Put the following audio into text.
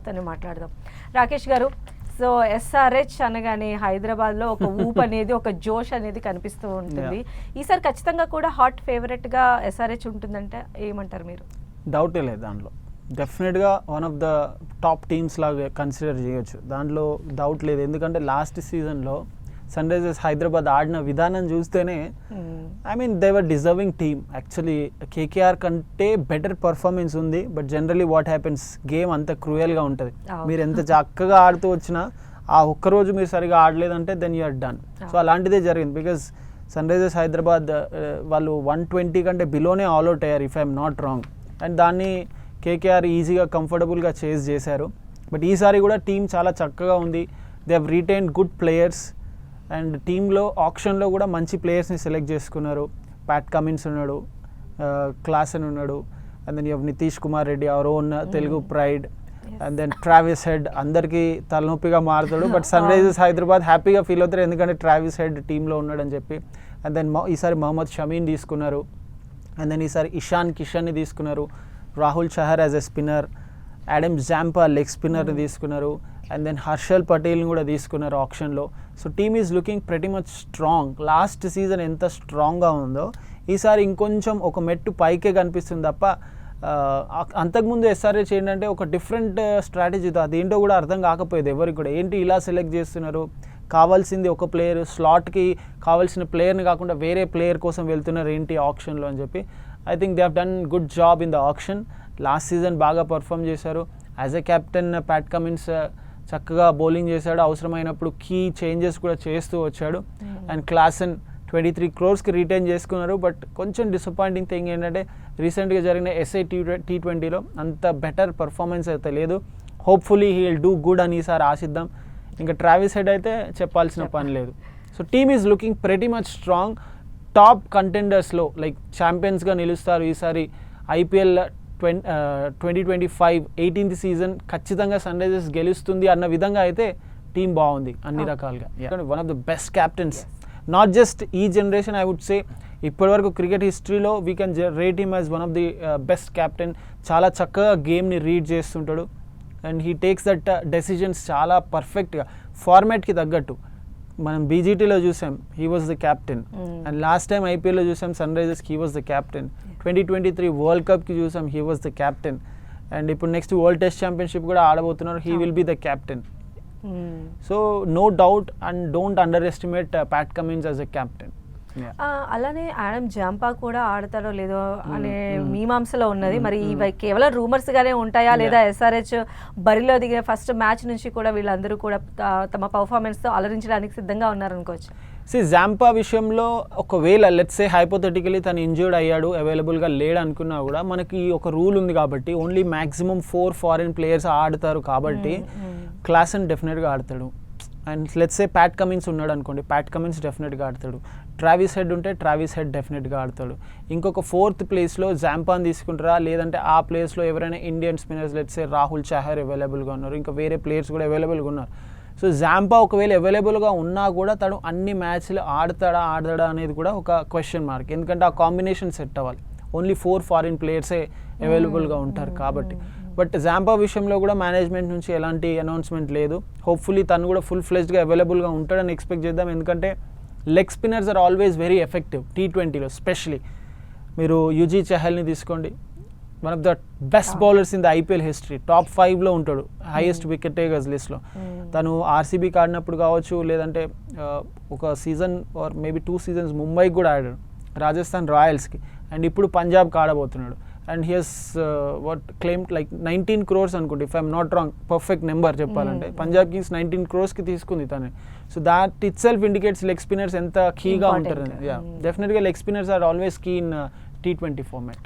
తను మాట్లాడదాం. రాకేష్ గారు, సో ఎస్ఆర్హెచ్ అనగానే హైదరాబాద్లో ఒక ఊప్ అనేది ఒక జోష్ అనేది కనిపిస్తూ ఉంటుంది. ఈసారి ఖచ్చితంగా కూడా హాట్ ఫేవరెట్గా ఎస్ఆర్హెచ్ ఉంటుందంటే ఏమంటారు మీరు? డౌటే లేదు దాంట్లో. డెఫినెట్గా one of the top teams లాగా కన్సిడర్ చేయొచ్చు, దాంట్లో డౌట్ లేదు. ఎందుకంటే లాస్ట్ సీజన్లో సన్ రైజర్స్ హైదరాబాద్ ఆడిన విధానం చూస్తేనే I mean they were deserving team. Actually KKR కంటే బెటర్ పర్ఫార్మెన్స్ ఉంది, but generally what happens, game అంత క్రూయల్గా ఉంటుంది. మీరు ఎంత చక్కగా ఆడుతూ వచ్చినా ఆ ఒక్కరోజు మీరు సరిగా ఆడలేదంటే దెన్ యూఆర్ డన్. సో అలాంటిదే జరిగింది. బికాజ్ సన్ రైజర్స్ హైదరాబాద్ వాళ్ళు 120 కంటే బిలోనే ఆల్అవుట్ అయ్యారు if I'm not wrong. And దాన్ని కేకేఆర్ ఈజీగా కంఫర్టబుల్గా చేజ్ చేశారు. బట్ ఈసారి కూడా టీం చాలా చక్కగా ఉంది. They have retained good players. And టీంలో ఆప్షన్లో కూడా మంచి ప్లేయర్స్ని సెలెక్ట్ చేసుకున్నారు. ప్యాట్ కమిన్స్ ఉన్నాడు, క్లాసన్ ఉన్నాడు, and then you have Nitish Kumar Reddy, our own Telugu pride, and then Travis Head అందరికీ తలనొప్పిగా మారుతాడు. బట్ సన్ రైజర్స్ హైదరాబాద్ హ్యాపీగా ఫీల్ అవుతారు ఎందుకంటే ట్రావిస్ హెడ్ టీంలో ఉన్నాడని చెప్పి. అండ్ దెన్ ఈసారి మహమ్మద్ షమీన్ తీసుకున్నారు. అండ్ దెన్ ఈసారి ఇషాన్ కిషన్ని తీసుకున్నారు. Rahul Chahar as a spinner, Adam Zampa leg స్పిన్నర్ని తీసుకున్నారు. అండ్ దెన్ హర్షల్ పటేల్ని కూడా తీసుకున్నారు ఆప్షన్లో. So team is looking pretty much strong. Last season ఎంత స్ట్రాంగ్గా ఉందో ఈసారి ఇంకొంచెం ఒక మెట్టు పైకే కనిపిస్తుంది తప్ప అంతకుముందు ఎస్ఆర్హెచ్ ఏంటంటే ఒక డిఫరెంట్ స్ట్రాటజీతో అదేంటో కూడా అర్థం కాకపోయేది ఎవరికి కూడా. ఏంటి ఇలా సెలెక్ట్ చేస్తున్నారు, కావాల్సింది ఒక ప్లేయర్, స్లాట్కి కావాల్సిన ప్లేయర్ని కాకుండా వేరే ప్లేయర్ కోసం వెళ్తున్నారు ఏంటి ఆప్షన్లో అని చెప్పి. I think they have done good job in the option. Last season బాగా పర్ఫామ్ చేశారు. As a captain Pat Cummins చక్కగా బౌలింగ్ చేశాడు, అవసరమైనప్పుడు కీ చేంజెస్ కూడా చేస్తూ వచ్చాడు. అండ్ క్లాసన్ 23 crores రిటైన్ చేసుకున్నారు. బట్ కొంచెం డిసప్పాయింటింగ్ థింగ్ ఏంటంటే రీసెంట్గా జరిగిన ఎస్ఐ T20లో అంత బెటర్ పర్ఫార్మెన్స్ అయితే లేదు. Hopefully he will do good అని ఈసారి ఆశిద్దాం. ఇంకా ట్రావిస్ హెడ్ అయితే చెప్పాల్సిన పని లేదు. So team is looking pretty much strong. Top కంటెండర్స్లో లైక్ ఛాంపియన్స్గా నిలుస్తారు ఈసారి. ఐపీఎల్ 2025 18th సీజన్ ఖచ్చితంగా సన్ రైజర్స్ గెలుస్తుంది అన్న విధంగా అయితే టీం బాగుంది అన్ని రకాలుగా. One of the best captains, not just ఈ జనరేషన్, ఐ వుడ్ సే ఇప్పటివరకు క్రికెట్ హిస్టరీలో we can rate him as one of the best captain. చాలా చక్కగా గేమ్ని రీడ్ చేస్తుంటాడు. And he takes that decisions చాలా పర్ఫెక్ట్గా ఫార్మాట్కి తగ్గట్టు. మనం బీజీటీలో చూసాం he was the captain, and last time ఐపీఎల్లో చూసాం సన్ రైజర్స్కి he was the captain. 2023 world కప్కి చూసాం he was the captain. And ఇప్పుడు నెక్స్ట్ వరల్డ్ టెస్ట్ ఛాంపియన్షిప్ కూడా ఆడబోతున్నారు, he will be the captain. So no doubt and don't underestimate Pat Cummins as a captain. అలానే Adam Zampa కూడా ఆడతాడో లేదో అనే మీమాంసలో ఉన్నది. మరి ఇవి కేవలం రూమర్స్ గానే ఉంటాయా లేదా ఎస్ఆర్హెచ్ బరిలో దిగిన ఫస్ట్ మ్యాచ్ నుంచి కూడా వీళ్ళందరూ కూడా తమ పర్ఫార్మెన్స్ తో అలరించడానికి సిద్ధంగా ఉన్నారనుకోవచ్చు? జాంపా విషయంలో ఒకవేళ లెట్స్ సే హైపోథెటికలీ తను ఇంజర్డ్ అయ్యాడు, అవైలబుల్గా లేడు అనుకున్నా కూడా మనకి ఒక రూల్ ఉంది కాబట్టి ఓన్లీ మ్యాక్సిమం 4 ఫారిన్ ప్లేయర్స్ ఆడతారు కాబట్టి క్లాసన్ డెఫినెట్గా ఆడతాడు. And let's say Pat Cummins ఉన్నాడు అనుకోండి, ప్యాట్ కమిన్స్ డెఫినెట్గా ఆడతాడు. ట్రావిస్ హెడ్ ఉంటే ట్రావిస్ హెడ్ డెఫినెట్గా ఆడతాడు. ఇంకొక 4th ప్లేస్లో జాంపాన్ తీసుకుంటారా, లేదంటే ఆ ప్లేస్లో ఎవరైనా Indian spinners let's say Rahul Chahar అవైలబుల్గా ఉన్నారు, ఇంకా వేరే ప్లేయర్స్ కూడా అవైలబుల్గా ఉన్నారు. సో జాంపా ఒకవేళ అవైలబుల్గా ఉన్నా కూడా తను అన్ని మ్యాచ్లు ఆడతాడా అనేది కూడా ఒక క్వశ్చన్ మార్క్. ఎందుకంటే ఆ కాంబినేషన్ సెట్ అవ్వాలి. ఓన్లీ 4 ఫారిన్ ప్లేయర్సే అవైలబుల్గా ఉంటారు కాబట్టి. బట్ జాంపా విషయంలో కూడా మేనేజ్మెంట్ నుంచి ఎలాంటి అనౌన్స్మెంట్ లేదు. హోప్ఫుల్లీ తను కూడా ఫుల్ ఫ్లెజ్డ్గా అవైలబుల్గా ఉంటాడని ఎక్స్పెక్ట్ చేద్దాం. ఎందుకంటే leg spinners are always very effective T20లో. స్పెషలీ మీరు యుజీ చహల్ని తీసుకోండి, one of the best bowlers in the IPL history, top 5లో ఉంటాడు, హైయెస్ట్ వికెట్ టేకర్స్ లిస్ట్లో. తను ఆర్సీబీకి ఆడినప్పుడు కావచ్చు, లేదంటే ఒక సీజన్ ఆర్ మేబీ 2 seasons ముంబైకి కూడా ఆడాడు, రాజస్థాన్ రాయల్స్కి, అండ్ ఇప్పుడు పంజాబ్కి ఆడబోతున్నాడు. And he has what claim like 19 crores అనుకుంటే, if I'm not wrong, perfect number చెప్పాలంటే. పంజాబ్ కింగ్స్ 19 crores తీసుకుంది తనే. So that itself indicates leg spinners ఎంత కీగా ఉంటారు. డెఫినెట్గా leg spinners are always key in T20 format.